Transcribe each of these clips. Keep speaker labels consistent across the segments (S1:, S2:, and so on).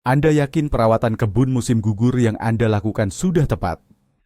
S1: Anda yakin perawatan kebun musim gugur yang Anda lakukan sudah tepat?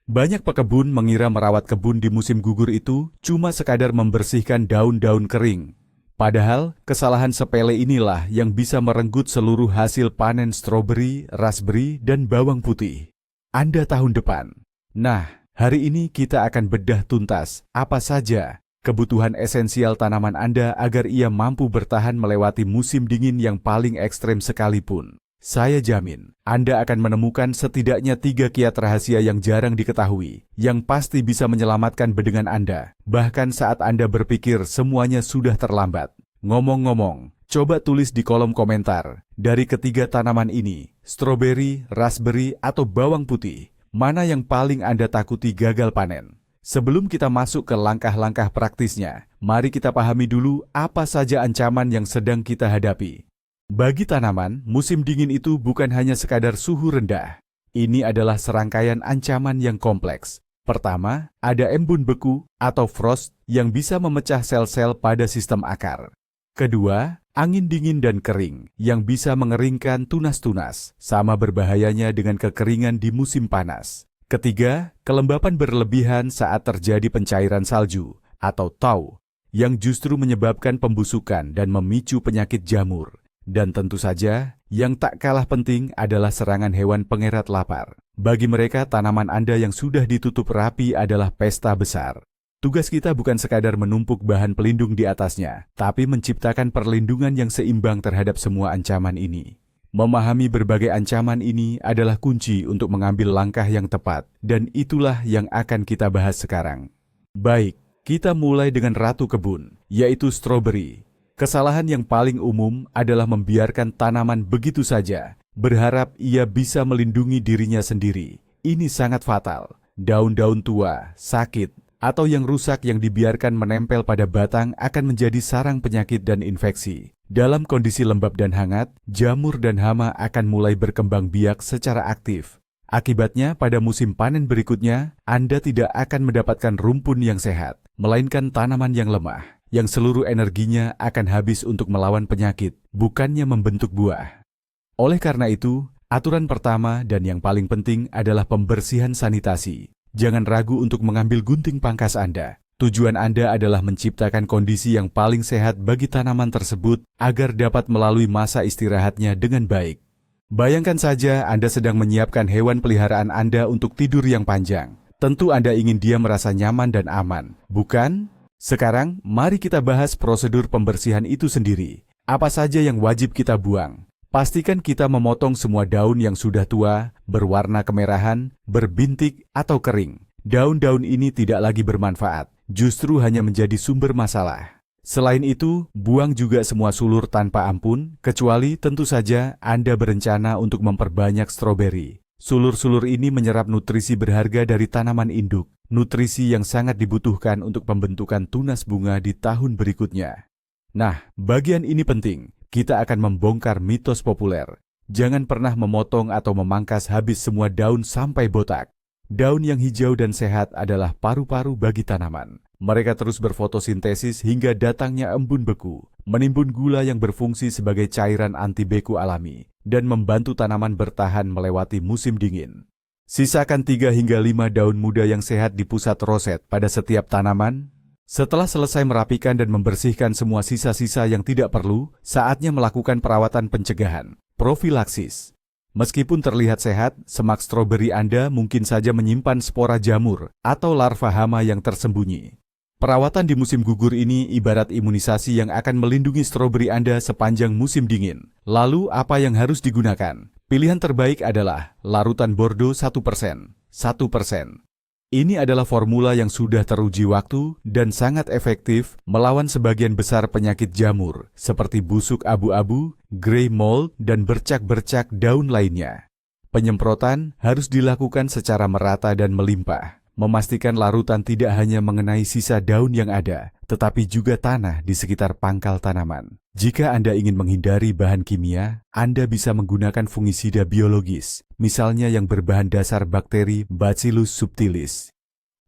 S1: Banyak pekebun mengira merawat kebun di musim gugur itu cuma sekadar membersihkan daun-daun kering. Padahal, kesalahan sepele inilah yang bisa merenggut seluruh hasil panen stroberi, raspberry, dan bawang putih Anda tahun depan. Nah, hari ini kita akan bedah tuntas apa saja kebutuhan esensial tanaman Anda agar ia mampu bertahan melewati musim dingin yang paling ekstrem sekalipun. Saya jamin, Anda akan menemukan setidaknya 3 kiat rahasia yang jarang diketahui, yang pasti bisa menyelamatkan bedengan Anda, bahkan saat Anda berpikir semuanya sudah terlambat. Ngomong-ngomong, coba tulis di kolom komentar, dari ketiga tanaman ini, stroberi, raspberry, atau bawang putih, mana yang paling Anda takuti gagal panen? Sebelum kita masuk ke langkah-langkah praktisnya, mari kita pahami dulu apa saja ancaman yang sedang kita hadapi. Bagi tanaman, musim dingin itu bukan hanya sekadar suhu rendah. Ini adalah serangkaian ancaman yang kompleks. Pertama, ada embun beku atau frost yang bisa memecah sel-sel pada sistem akar. Kedua, angin dingin dan kering yang bisa mengeringkan tunas-tunas, sama berbahayanya dengan kekeringan di musim panas. Ketiga, kelembapan berlebihan saat terjadi pencairan salju atau thaw, yang justru menyebabkan pembusukan dan memicu penyakit jamur. Dan tentu saja, yang tak kalah penting adalah serangan hewan pengerat lapar. Bagi mereka, tanaman Anda yang sudah ditutup rapi adalah pesta besar. Tugas kita bukan sekadar menumpuk bahan pelindung di atasnya, tapi menciptakan perlindungan yang seimbang terhadap semua ancaman ini. Memahami berbagai ancaman ini adalah kunci untuk mengambil langkah yang tepat, dan itulah yang akan kita bahas sekarang. Baik, kita mulai dengan ratu kebun, yaitu stroberi. Kesalahan yang paling umum adalah membiarkan tanaman begitu saja, berharap ia bisa melindungi dirinya sendiri. Ini sangat fatal. Daun-daun tua, sakit, atau yang rusak yang dibiarkan menempel pada batang akan menjadi sarang penyakit dan infeksi. Dalam kondisi lembab dan hangat, jamur dan hama akan mulai berkembang biak secara aktif. Akibatnya, pada musim panen berikutnya, Anda tidak akan mendapatkan rumpun yang sehat, melainkan tanaman yang lemah, yang seluruh energinya akan habis untuk melawan penyakit, bukannya membentuk buah. Oleh karena itu, aturan pertama dan yang paling penting adalah pembersihan sanitasi. Jangan ragu untuk mengambil gunting pangkas Anda. Tujuan Anda adalah menciptakan kondisi yang paling sehat bagi tanaman tersebut agar dapat melalui masa istirahatnya dengan baik. Bayangkan saja Anda sedang menyiapkan hewan peliharaan Anda untuk tidur yang panjang. Tentu Anda ingin dia merasa nyaman dan aman, bukan? Sekarang, mari kita bahas prosedur pembersihan itu sendiri. Apa saja yang wajib kita buang? Pastikan kita memotong semua daun yang sudah tua, berwarna kemerahan, berbintik, atau kering. Daun-daun ini tidak lagi bermanfaat, justru hanya menjadi sumber masalah. Selain itu, buang juga semua sulur tanpa ampun, kecuali tentu saja Anda berencana untuk memperbanyak stroberi. Sulur-sulur ini menyerap nutrisi berharga dari tanaman induk, nutrisi yang sangat dibutuhkan untuk pembentukan tunas bunga di tahun berikutnya. Nah, bagian ini penting. Kita akan membongkar mitos populer. Jangan pernah memotong atau memangkas habis semua daun sampai botak. Daun yang hijau dan sehat adalah paru-paru bagi tanaman. Mereka terus berfotosintesis hingga datangnya embun beku, menimbun gula yang berfungsi sebagai cairan anti beku alami, dan membantu tanaman bertahan melewati musim dingin. Sisakan 3 hingga 5 daun muda yang sehat di pusat roset pada setiap tanaman. Setelah selesai merapikan dan membersihkan semua sisa-sisa yang tidak perlu, saatnya melakukan perawatan pencegahan, profilaksis. Meskipun terlihat sehat, semak stroberi Anda mungkin saja menyimpan spora jamur atau larva hama yang tersembunyi. Perawatan di musim gugur ini ibarat imunisasi yang akan melindungi stroberi Anda sepanjang musim dingin. Lalu apa yang harus digunakan? Pilihan terbaik adalah larutan Bordeaux 1%. 1%. Ini adalah formula yang sudah teruji waktu dan sangat efektif melawan sebagian besar penyakit jamur seperti busuk abu-abu, grey mold, dan bercak-bercak daun lainnya. Penyemprotan harus dilakukan secara merata dan melimpah, memastikan larutan tidak hanya mengenai sisa daun yang ada, tetapi juga tanah di sekitar pangkal tanaman. Jika Anda ingin menghindari bahan kimia, Anda bisa menggunakan fungisida biologis, misalnya yang berbahan dasar bakteri Bacillus subtilis.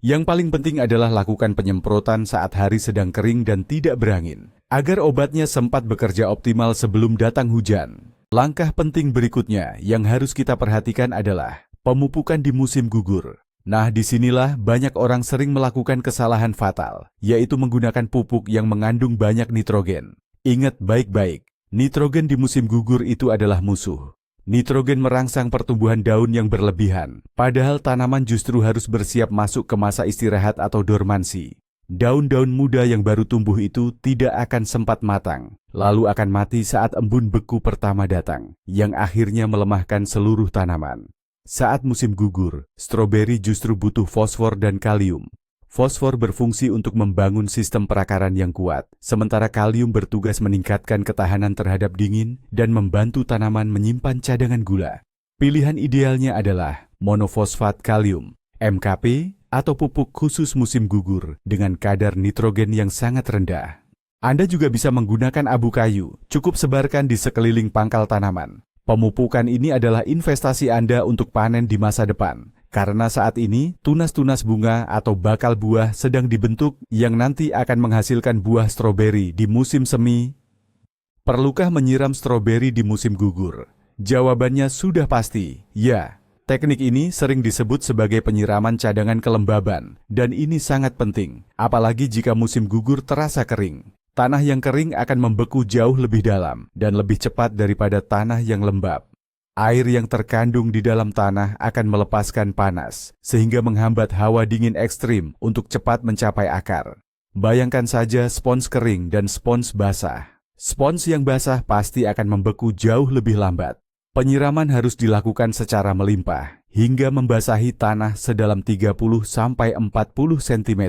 S1: Yang paling penting adalah lakukan penyemprotan saat hari sedang kering dan tidak berangin, agar obatnya sempat bekerja optimal sebelum datang hujan. Langkah penting berikutnya yang harus kita perhatikan adalah pemupukan di musim gugur. Nah, disinilah banyak orang sering melakukan kesalahan fatal, yaitu menggunakan pupuk yang mengandung banyak nitrogen. Ingat baik-baik, nitrogen di musim gugur itu adalah musuh. Nitrogen merangsang pertumbuhan daun yang berlebihan, padahal tanaman justru harus bersiap masuk ke masa istirahat atau dormansi. Daun-daun muda yang baru tumbuh itu tidak akan sempat matang, lalu akan mati saat embun beku pertama datang, yang akhirnya melemahkan seluruh tanaman. Saat musim gugur, stroberi justru butuh fosfor dan kalium. Fosfor berfungsi untuk membangun sistem perakaran yang kuat, sementara kalium bertugas meningkatkan ketahanan terhadap dingin dan membantu tanaman menyimpan cadangan gula. Pilihan idealnya adalah monofosfat kalium, MKP, atau pupuk khusus musim gugur dengan kadar nitrogen yang sangat rendah. Anda juga bisa menggunakan abu kayu, cukup sebarkan di sekeliling pangkal tanaman. Pemupukan ini adalah investasi Anda untuk panen di masa depan, karena saat ini tunas-tunas bunga atau bakal buah sedang dibentuk yang nanti akan menghasilkan buah stroberi di musim semi. Perlukah menyiram stroberi di musim gugur? Jawabannya sudah pasti, ya. Teknik ini sering disebut sebagai penyiraman cadangan kelembaban, dan ini sangat penting, apalagi jika musim gugur terasa kering. Tanah yang kering akan membeku jauh lebih dalam dan lebih cepat daripada tanah yang lembab. Air yang terkandung di dalam tanah akan melepaskan panas, sehingga menghambat hawa dingin ekstrim untuk cepat mencapai akar. Bayangkan saja spons kering dan spons basah. Spons yang basah pasti akan membeku jauh lebih lambat. Penyiraman harus dilakukan secara melimpah, hingga membasahi tanah sedalam 30-40 cm.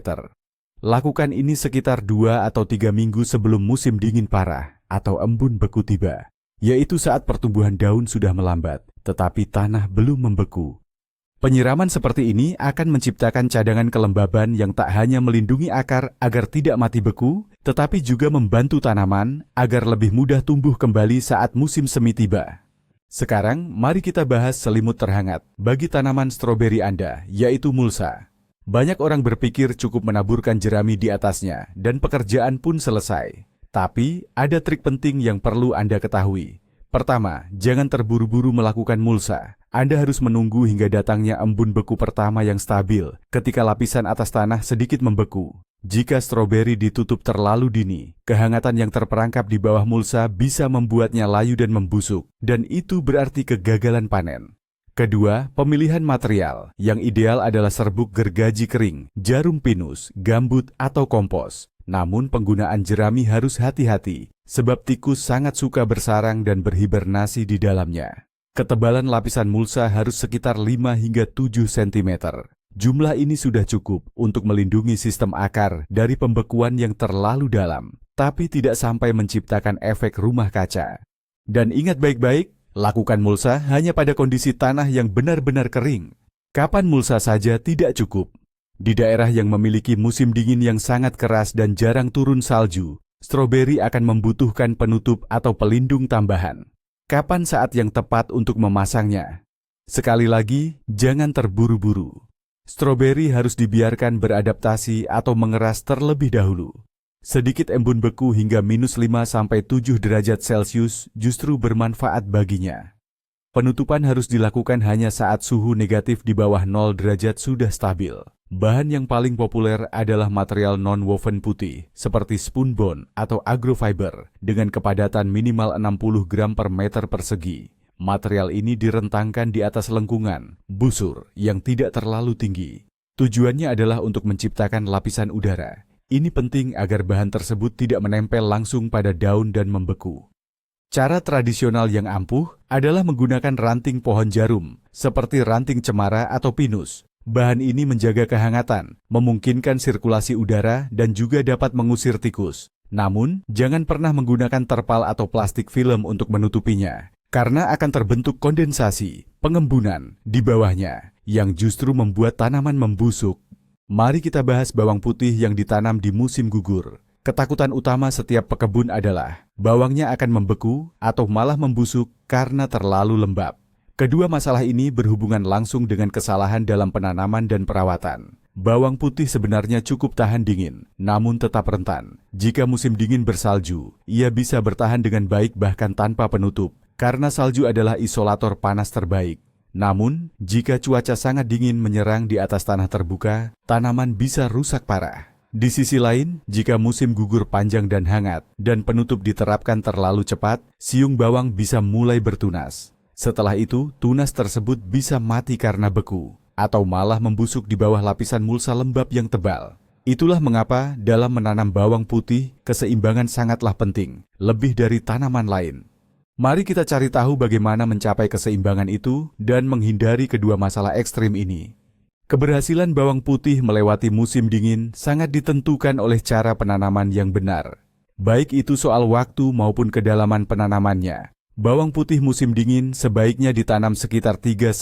S1: Lakukan ini sekitar 2 atau 3 minggu sebelum musim dingin parah atau embun beku tiba, yaitu saat pertumbuhan daun sudah melambat, tetapi tanah belum membeku. Penyiraman seperti ini akan menciptakan cadangan kelembaban yang tak hanya melindungi akar agar tidak mati beku, tetapi juga membantu tanaman agar lebih mudah tumbuh kembali saat musim semi tiba. Sekarang, mari kita bahas selimut terhangat bagi tanaman stroberi Anda, yaitu mulsa. Banyak orang berpikir cukup menaburkan jerami di atasnya dan pekerjaan pun selesai. Tapi, ada trik penting yang perlu Anda ketahui. Pertama, jangan terburu-buru melakukan mulsa. Anda harus menunggu hingga datangnya embun beku pertama yang stabil ketika lapisan atas tanah sedikit membeku. Jika stroberi ditutup terlalu dini, kehangatan yang terperangkap di bawah mulsa bisa membuatnya layu dan membusuk, dan itu berarti kegagalan panen. Kedua, pemilihan material. Yang ideal adalah serbuk gergaji kering, jarum pinus, gambut, atau kompos. Namun penggunaan jerami harus hati-hati, sebab tikus sangat suka bersarang dan berhibernasi di dalamnya. Ketebalan lapisan mulsa harus sekitar 5 hingga 7 cm. Jumlah ini sudah cukup untuk melindungi sistem akar dari pembekuan yang terlalu dalam, tapi tidak sampai menciptakan efek rumah kaca. Dan ingat baik-baik, lakukan mulsa hanya pada kondisi tanah yang benar-benar kering. Kapan mulsa saja tidak cukup. Di daerah yang memiliki musim dingin yang sangat keras dan jarang turun salju, stroberi akan membutuhkan penutup atau pelindung tambahan. Kapan saat yang tepat untuk memasangnya? Sekali lagi, jangan terburu-buru. Stroberi harus dibiarkan beradaptasi atau mengeras terlebih dahulu. Sedikit embun beku hingga -5-7 derajat Celcius justru bermanfaat baginya. Penutupan harus dilakukan hanya saat suhu negatif di bawah 0 derajat sudah stabil. Bahan yang paling populer adalah material non-woven putih, seperti spunbond atau agrofiber, dengan kepadatan minimal 60 gram per meter persegi. Material ini direntangkan di atas lengkungan, busur, yang tidak terlalu tinggi. Tujuannya adalah untuk menciptakan lapisan udara. Ini penting agar bahan tersebut tidak menempel langsung pada daun dan membeku. Cara tradisional yang ampuh adalah menggunakan ranting pohon jarum, seperti ranting cemara atau pinus. Bahan ini menjaga kehangatan, memungkinkan sirkulasi udara, dan juga dapat mengusir tikus. Namun, jangan pernah menggunakan terpal atau plastik film untuk menutupinya, karena akan terbentuk kondensasi, pengembunan di bawahnya, yang justru membuat tanaman membusuk. Mari kita bahas bawang putih yang ditanam di musim gugur. Ketakutan utama setiap pekebun adalah bawangnya akan membeku atau malah membusuk karena terlalu lembab. Kedua masalah ini berhubungan langsung dengan kesalahan dalam penanaman dan perawatan. Bawang putih sebenarnya cukup tahan dingin, namun tetap rentan. Jika musim dingin bersalju, ia bisa bertahan dengan baik bahkan tanpa penutup. karena salju adalah isolator panas terbaik. Namun, jika cuaca sangat dingin menyerang di atas tanah terbuka, tanaman bisa rusak parah. Di sisi lain, jika musim gugur panjang dan hangat, dan penutup diterapkan terlalu cepat, siung bawang bisa mulai bertunas. Setelah itu, tunas tersebut bisa mati karena beku, atau malah membusuk di bawah lapisan mulsa lembab yang tebal. Itulah mengapa dalam menanam bawang putih, keseimbangan sangatlah penting, lebih dari tanaman lain. Mari kita cari tahu bagaimana mencapai keseimbangan itu dan menghindari kedua masalah ekstrim ini. Keberhasilan bawang putih melewati musim dingin sangat ditentukan oleh cara penanaman yang benar. Baik itu soal waktu maupun kedalaman penanamannya. Bawang putih musim dingin sebaiknya ditanam sekitar 3-4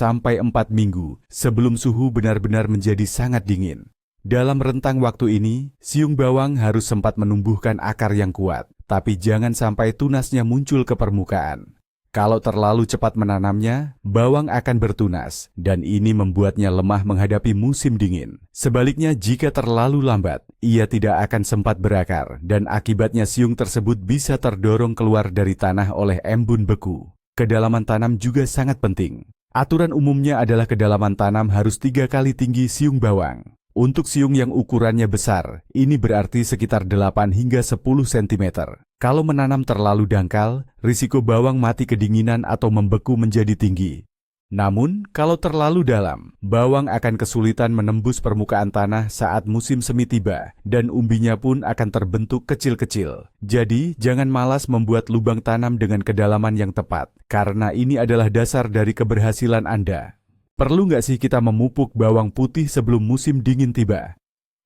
S1: minggu sebelum suhu benar-benar menjadi sangat dingin. Dalam rentang waktu ini, siung bawang harus sempat menumbuhkan akar yang kuat, tapi jangan sampai tunasnya muncul ke permukaan. Kalau terlalu cepat menanamnya, bawang akan bertunas, dan ini membuatnya lemah menghadapi musim dingin. Sebaliknya, jika terlalu lambat, ia tidak akan sempat berakar, dan akibatnya siung tersebut bisa terdorong keluar dari tanah oleh embun beku. Kedalaman tanam juga sangat penting. Aturan umumnya adalah kedalaman tanam harus 3 kali tinggi siung bawang. Untuk siung yang ukurannya besar, ini berarti sekitar 8 hingga 10 cm. Kalau menanam terlalu dangkal, risiko bawang mati kedinginan atau membeku menjadi tinggi. Namun, kalau terlalu dalam, bawang akan kesulitan menembus permukaan tanah saat musim semi tiba, dan umbinya pun akan terbentuk kecil-kecil. Jadi, jangan malas membuat lubang tanam dengan kedalaman yang tepat, karena ini adalah dasar dari keberhasilan Anda. Perlu nggak sih kita memupuk bawang putih sebelum musim dingin tiba?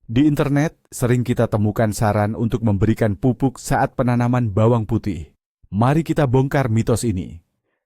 S1: Di internet, sering kita temukan saran untuk memberikan pupuk saat penanaman bawang putih. Mari kita bongkar mitos ini.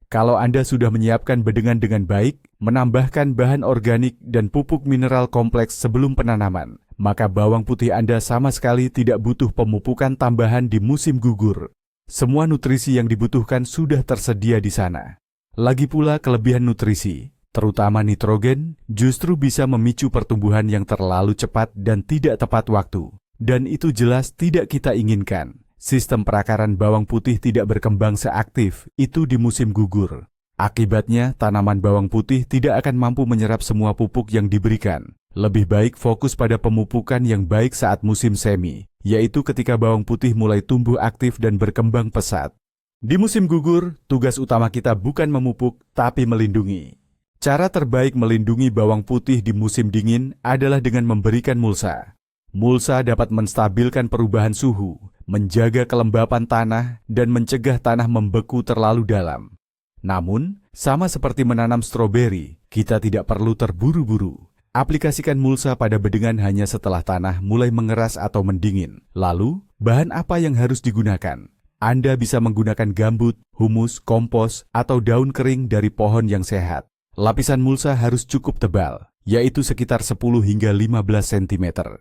S1: Kalau Anda sudah menyiapkan bedengan dengan baik, menambahkan bahan organik dan pupuk mineral kompleks sebelum penanaman, maka bawang putih Anda sama sekali tidak butuh pemupukan tambahan di musim gugur. Semua nutrisi yang dibutuhkan sudah tersedia di sana. Lagi pula kelebihan nutrisi, terutama nitrogen, justru bisa memicu pertumbuhan yang terlalu cepat dan tidak tepat waktu. Dan itu jelas tidak kita inginkan. Sistem perakaran bawang putih tidak berkembang seaktif itu di musim gugur. Akibatnya, tanaman bawang putih tidak akan mampu menyerap semua pupuk yang diberikan. Lebih baik fokus pada pemupukan yang baik saat musim semi, yaitu ketika bawang putih mulai tumbuh aktif dan berkembang pesat. Di musim gugur, tugas utama kita bukan memupuk, tapi melindungi. Cara terbaik melindungi bawang putih di musim dingin adalah dengan memberikan mulsa. Mulsa dapat menstabilkan perubahan suhu, menjaga kelembapan tanah, dan mencegah tanah membeku terlalu dalam. Namun, sama seperti menanam stroberi, kita tidak perlu terburu-buru. Aplikasikan mulsa pada bedengan hanya setelah tanah mulai mengeras atau mendingin. Lalu, bahan apa yang harus digunakan? Anda bisa menggunakan gambut, humus, kompos, atau daun kering dari pohon yang sehat. Lapisan mulsa harus cukup tebal, yaitu sekitar 10 hingga 15 cm.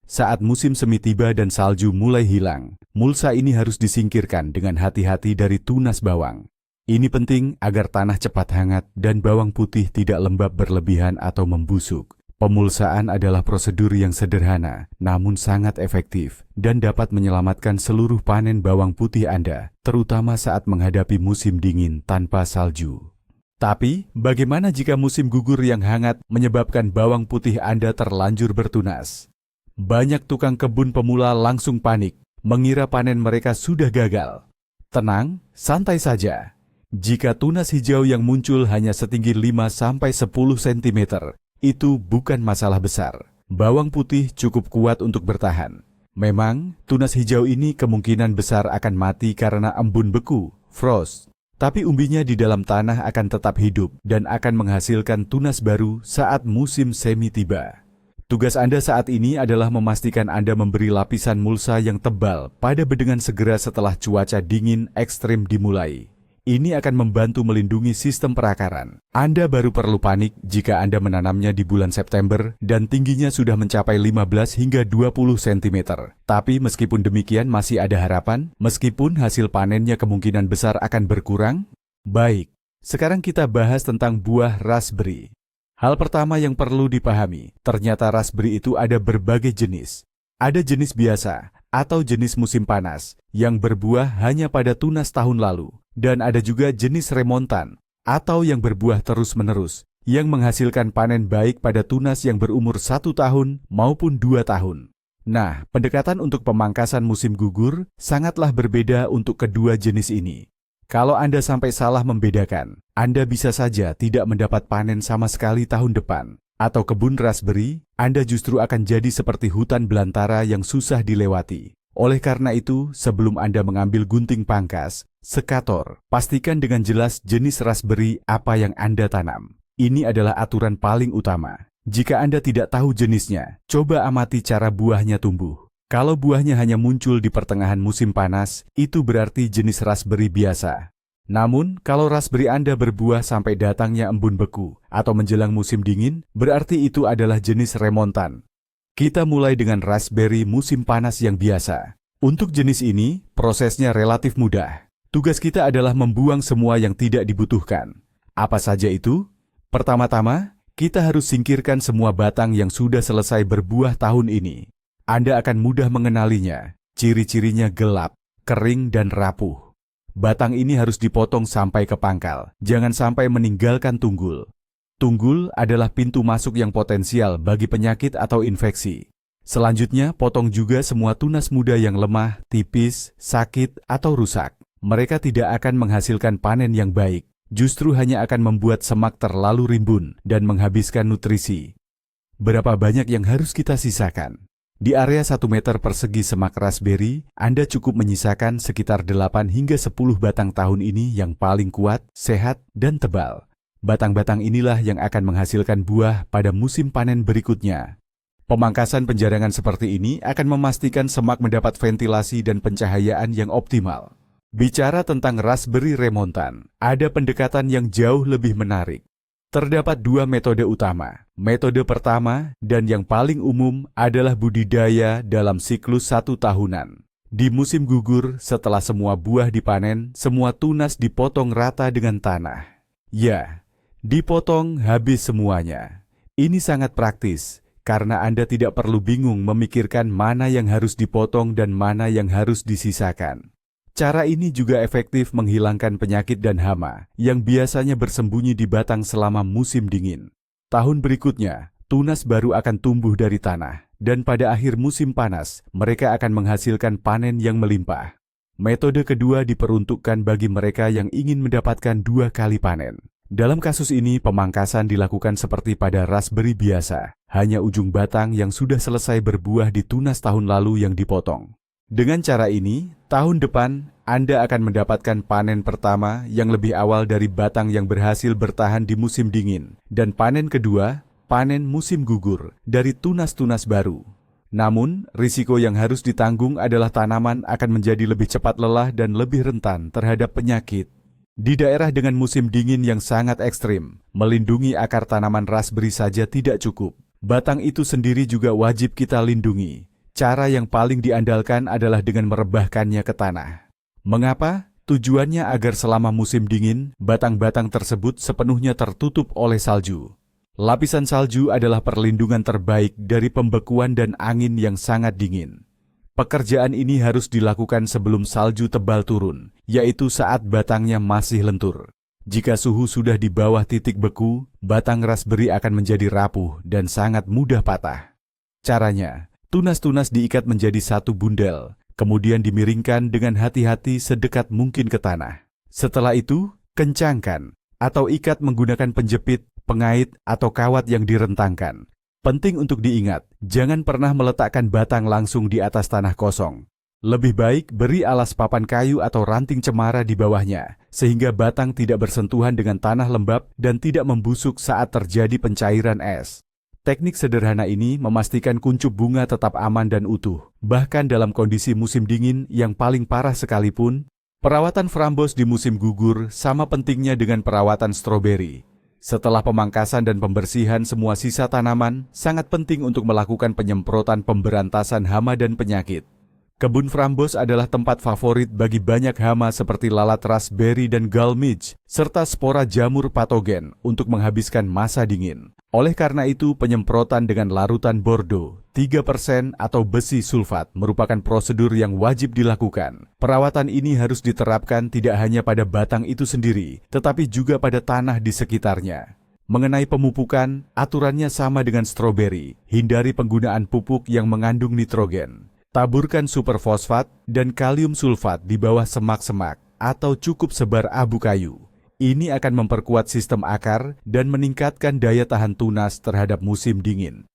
S1: Saat musim semi tiba dan salju mulai hilang, mulsa ini harus disingkirkan dengan hati-hati dari tunas bawang. Ini penting agar tanah cepat hangat dan bawang putih tidak lembab berlebihan atau membusuk. Pemulsaan adalah prosedur yang sederhana, namun sangat efektif, dan dapat menyelamatkan seluruh panen bawang putih Anda, terutama saat menghadapi musim dingin tanpa salju. Tapi, bagaimana jika musim gugur yang hangat menyebabkan bawang putih Anda terlanjur bertunas? Banyak tukang kebun pemula langsung panik, mengira panen mereka sudah gagal. Tenang, santai saja. Jika tunas hijau yang muncul hanya setinggi 5-10 cm, itu bukan masalah besar. Bawang putih cukup kuat untuk bertahan. Memang, tunas hijau ini kemungkinan besar akan mati karena embun beku, frost. Tapi umbinya di dalam tanah akan tetap hidup dan akan menghasilkan tunas baru saat musim semi tiba. Tugas Anda saat ini adalah memastikan Anda memberi lapisan mulsa yang tebal pada bedengan segera setelah cuaca dingin ekstrim dimulai. Ini akan membantu melindungi sistem perakaran. Anda baru perlu panik jika Anda menanamnya di bulan September dan tingginya sudah mencapai 15 hingga 20 cm. Tapi meskipun demikian masih ada harapan, meskipun hasil panennya kemungkinan besar akan berkurang. Baik, sekarang kita bahas tentang buah raspberry. Hal pertama yang perlu dipahami, ternyata raspberry itu ada berbagai jenis. Ada jenis biasa atau jenis musim panas yang berbuah hanya pada tunas tahun lalu. Dan ada juga jenis remontan, atau yang berbuah terus-menerus, yang menghasilkan panen baik pada tunas yang berumur 1 tahun maupun 2 tahun. Nah, pendekatan untuk pemangkasan musim gugur sangatlah berbeda untuk kedua jenis ini. Kalau Anda sampai salah membedakan, Anda bisa saja tidak mendapat panen sama sekali tahun depan. Atau kebun raspberry, Anda justru akan jadi seperti hutan belantara yang susah dilewati. Oleh karena itu, sebelum Anda mengambil gunting pangkas, sekator, pastikan dengan jelas jenis raspberry apa yang Anda tanam. Ini adalah aturan paling utama. Jika Anda tidak tahu jenisnya, coba amati cara buahnya tumbuh. Kalau buahnya hanya muncul di pertengahan musim panas, itu berarti jenis raspberry biasa. Namun, kalau raspberry Anda berbuah sampai datangnya embun beku atau menjelang musim dingin, berarti itu adalah jenis remontan. Kita mulai dengan raspberry musim panas yang biasa. Untuk jenis ini, prosesnya relatif mudah. Tugas kita adalah membuang semua yang tidak dibutuhkan. Apa saja itu? Pertama-tama, kita harus singkirkan semua batang yang sudah selesai berbuah tahun ini. Anda akan mudah mengenalinya. Ciri-cirinya gelap, kering, dan rapuh. Batang ini harus dipotong sampai ke pangkal. Jangan sampai meninggalkan tunggul. Tunggul adalah pintu masuk yang potensial bagi penyakit atau infeksi. Selanjutnya, potong juga semua tunas muda yang lemah, tipis, sakit, atau rusak. Mereka tidak akan menghasilkan panen yang baik. Justru hanya akan membuat semak terlalu rimbun dan menghabiskan nutrisi. Berapa banyak yang harus kita sisakan? Di area 1 meter persegi semak raspberry, Anda cukup menyisakan sekitar 8 hingga 10 batang tahun ini yang paling kuat, sehat, dan tebal. Batang-batang inilah yang akan menghasilkan buah pada musim panen berikutnya. Pemangkasan penjarangan seperti ini akan memastikan semak mendapat ventilasi dan pencahayaan yang optimal. Bicara tentang raspberry remontan, ada pendekatan yang jauh lebih menarik. Terdapat 2 metode utama. Metode pertama dan yang paling umum adalah budidaya dalam siklus 1 tahunan. Di musim gugur, setelah semua buah dipanen, semua tunas dipotong rata dengan tanah. Ya, dipotong habis semuanya. Ini sangat praktis, karena Anda tidak perlu bingung memikirkan mana yang harus dipotong dan mana yang harus disisakan. Cara ini juga efektif menghilangkan penyakit dan hama yang biasanya bersembunyi di batang selama musim dingin. Tahun berikutnya, tunas baru akan tumbuh dari tanah, dan pada akhir musim panas, mereka akan menghasilkan panen yang melimpah. Metode kedua diperuntukkan bagi mereka yang ingin mendapatkan 2 kali panen. Dalam kasus ini, pemangkasan dilakukan seperti pada raspberry biasa, hanya ujung batang yang sudah selesai berbuah di tunas tahun lalu yang dipotong. Dengan cara ini, tahun depan Anda akan mendapatkan panen pertama yang lebih awal dari batang yang berhasil bertahan di musim dingin, dan panen kedua, panen musim gugur, dari tunas-tunas baru. Namun, risiko yang harus ditanggung adalah tanaman akan menjadi lebih cepat lelah dan lebih rentan terhadap penyakit. Di daerah dengan musim dingin yang sangat ekstrim, melindungi akar tanaman raspberry saja tidak cukup. Batang itu sendiri juga wajib kita lindungi. Cara yang paling diandalkan adalah dengan merebahkannya ke tanah. Mengapa? Tujuannya agar selama musim dingin, batang-batang tersebut sepenuhnya tertutup oleh salju. Lapisan salju adalah perlindungan terbaik dari pembekuan dan angin yang sangat dingin. Pekerjaan ini harus dilakukan sebelum salju tebal turun, yaitu saat batangnya masih lentur. Jika suhu sudah di bawah titik beku, batang raspberry akan menjadi rapuh dan sangat mudah patah. Caranya, tunas-tunas diikat menjadi satu bundel, kemudian dimiringkan dengan hati-hati sedekat mungkin ke tanah. Setelah itu, kencangkan atau ikat menggunakan penjepit, pengait, atau kawat yang direntangkan. Penting untuk diingat, jangan pernah meletakkan batang langsung di atas tanah kosong. Lebih baik beri alas papan kayu atau ranting cemara di bawahnya, sehingga batang tidak bersentuhan dengan tanah lembab dan tidak membusuk saat terjadi pencairan es. Teknik sederhana ini memastikan kuncup bunga tetap aman dan utuh. Bahkan dalam kondisi musim dingin yang paling parah sekalipun, perawatan frambos di musim gugur sama pentingnya dengan perawatan stroberi. Setelah pemangkasan dan pembersihan semua sisa tanaman, sangat penting untuk melakukan penyemprotan pemberantasan hama dan penyakit. Kebun frambos adalah tempat favorit bagi banyak hama seperti lalat raspberry dan gall midge, serta spora jamur patogen untuk menghabiskan masa dingin. Oleh karena itu, penyemprotan dengan larutan bordo 3% atau besi sulfat merupakan prosedur yang wajib dilakukan. Perawatan ini harus diterapkan tidak hanya pada batang itu sendiri, tetapi juga pada tanah di sekitarnya. Mengenai pemupukan, aturannya sama dengan stroberi. Hindari penggunaan pupuk yang mengandung nitrogen. Taburkan superfosfat dan kalium sulfat di bawah semak-semak atau cukup sebar abu kayu. Ini akan memperkuat sistem akar dan meningkatkan daya tahan tunas terhadap musim dingin.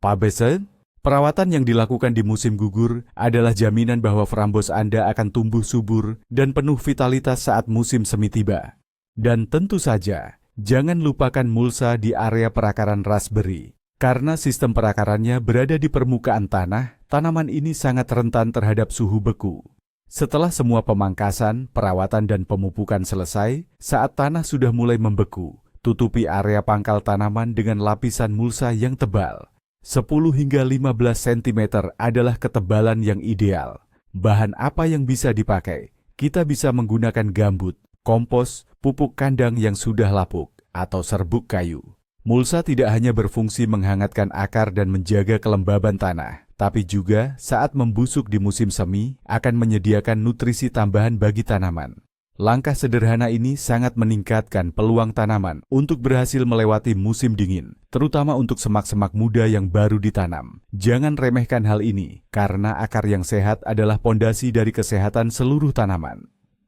S1: Pabese, perawatan yang dilakukan di musim gugur adalah jaminan bahwa frambos Anda akan tumbuh subur dan penuh vitalitas saat musim semi tiba. Dan tentu saja, jangan lupakan mulsa di area perakaran raspberry. Karena sistem perakarannya berada di permukaan tanah, tanaman ini sangat rentan terhadap suhu beku. Setelah semua pemangkasan, perawatan dan pemupukan selesai, saat tanah sudah mulai membeku, tutupi area pangkal tanaman dengan lapisan mulsa yang tebal. 10 hingga 15 cm adalah ketebalan yang ideal. Bahan apa yang bisa dipakai? Kita bisa menggunakan gambut, kompos, pupuk kandang yang sudah lapuk, atau serbuk kayu. Mulsa tidak hanya berfungsi menghangatkan akar dan menjaga kelembaban tanah, tapi juga saat membusuk di musim semi akan menyediakan nutrisi tambahan bagi tanaman. Langkah sederhana ini sangat meningkatkan peluang tanaman untuk berhasil melewati musim dingin, terutama untuk semak-semak muda yang baru ditanam. Jangan remehkan hal ini, karena akar yang sehat adalah pondasi dari kesehatan seluruh tanaman.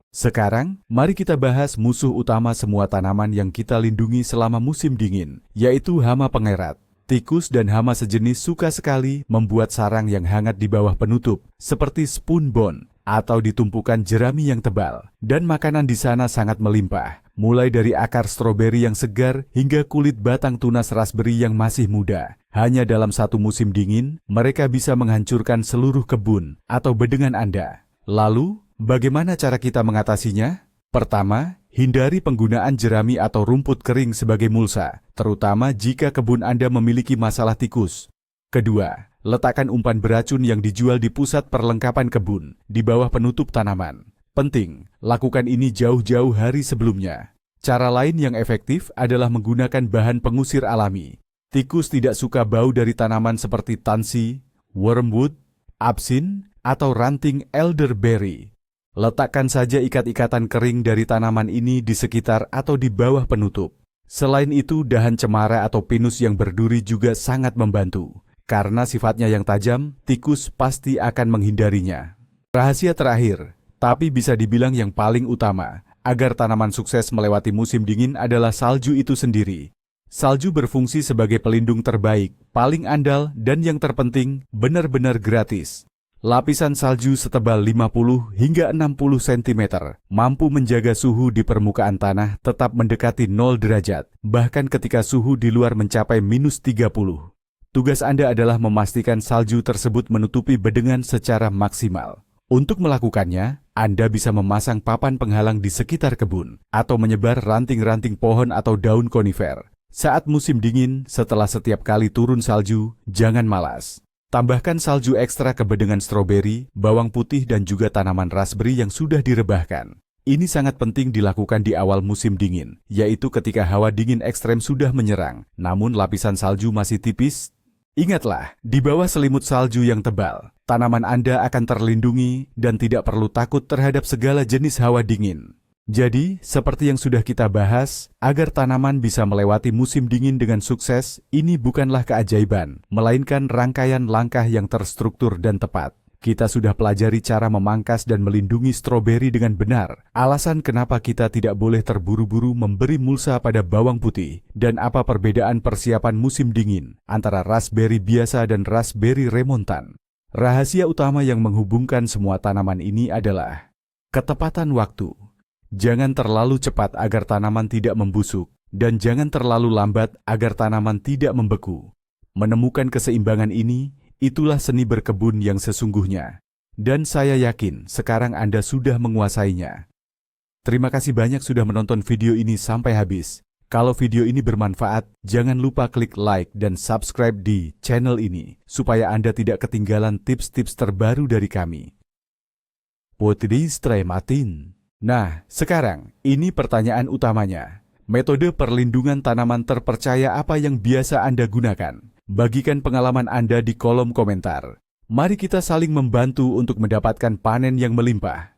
S1: Sekarang, mari kita bahas musuh utama semua tanaman yang kita lindungi selama musim dingin, yaitu hama pengerat. Tikus dan hama sejenis suka sekali membuat sarang yang hangat di bawah penutup, seperti spoon bone, atau di tumpukan jerami yang tebal. Dan makanan di sana sangat melimpah, mulai dari akar stroberi yang segar hingga kulit batang tunas raspberry yang masih muda. Hanya dalam satu musim dingin, mereka bisa menghancurkan seluruh kebun atau bedengan Anda. Lalu, bagaimana cara kita mengatasinya? Pertama, hindari penggunaan jerami atau rumput kering sebagai mulsa, terutama jika kebun Anda memiliki masalah tikus. Kedua, letakkan umpan beracun yang dijual di pusat perlengkapan kebun, di bawah penutup tanaman. Penting, lakukan ini jauh-jauh hari sebelumnya. Cara lain yang efektif adalah menggunakan bahan pengusir alami. Tikus tidak suka bau dari tanaman seperti tansy, wormwood, absin, atau ranting elderberry. Letakkan saja ikat-ikatan kering dari tanaman ini di sekitar atau di bawah penutup. Selain itu, dahan cemara atau pinus yang berduri juga sangat membantu. Karena sifatnya yang tajam, tikus pasti akan menghindarinya. Rahasia terakhir, tapi bisa dibilang yang paling utama, agar tanaman sukses melewati musim dingin adalah salju itu sendiri. Salju berfungsi sebagai pelindung terbaik, paling andal, dan yang terpenting, benar-benar gratis. Lapisan salju setebal 50 hingga 60 cm mampu menjaga suhu di permukaan tanah tetap mendekati 0 derajat, bahkan ketika suhu di luar mencapai minus 30. Tugas Anda adalah memastikan salju tersebut menutupi bedengan secara maksimal. Untuk melakukannya, Anda bisa memasang papan penghalang di sekitar kebun, atau menyebar ranting-ranting pohon atau daun konifer. Saat musim dingin, setelah setiap kali turun salju, jangan malas. Tambahkan salju ekstra ke bedengan stroberi, bawang putih dan juga tanaman raspberry yang sudah direbahkan. Ini sangat penting dilakukan di awal musim dingin, yaitu ketika hawa dingin ekstrem sudah menyerang, namun lapisan salju masih tipis. Ingatlah, di bawah selimut salju yang tebal, tanaman Anda akan terlindungi dan tidak perlu takut terhadap segala jenis hawa dingin. Jadi, seperti yang sudah kita bahas, agar tanaman bisa melewati musim dingin dengan sukses, ini bukanlah keajaiban, melainkan rangkaian langkah yang terstruktur dan tepat. Kita sudah pelajari cara memangkas dan melindungi stroberi dengan benar, alasan kenapa kita tidak boleh terburu-buru memberi mulsa pada bawang putih, dan apa perbedaan persiapan musim dingin antara raspberry biasa dan raspberry remontan. Rahasia utama yang menghubungkan semua tanaman ini adalah ketepatan waktu. Jangan terlalu cepat agar tanaman tidak membusuk, dan jangan terlalu lambat agar tanaman tidak membeku. Menemukan keseimbangan ini, itulah seni berkebun yang sesungguhnya. Dan saya yakin sekarang Anda sudah menguasainya. Terima kasih banyak sudah menonton video ini sampai habis. Kalau video ini bermanfaat, jangan lupa klik like dan subscribe di channel ini, supaya Anda tidak ketinggalan tips-tips terbaru dari kami. Putri Strematin. Nah, sekarang ini pertanyaan utamanya. Metode perlindungan tanaman terpercaya apa yang biasa Anda gunakan? Bagikan pengalaman Anda di kolom komentar. Mari kita saling membantu untuk mendapatkan panen yang melimpah.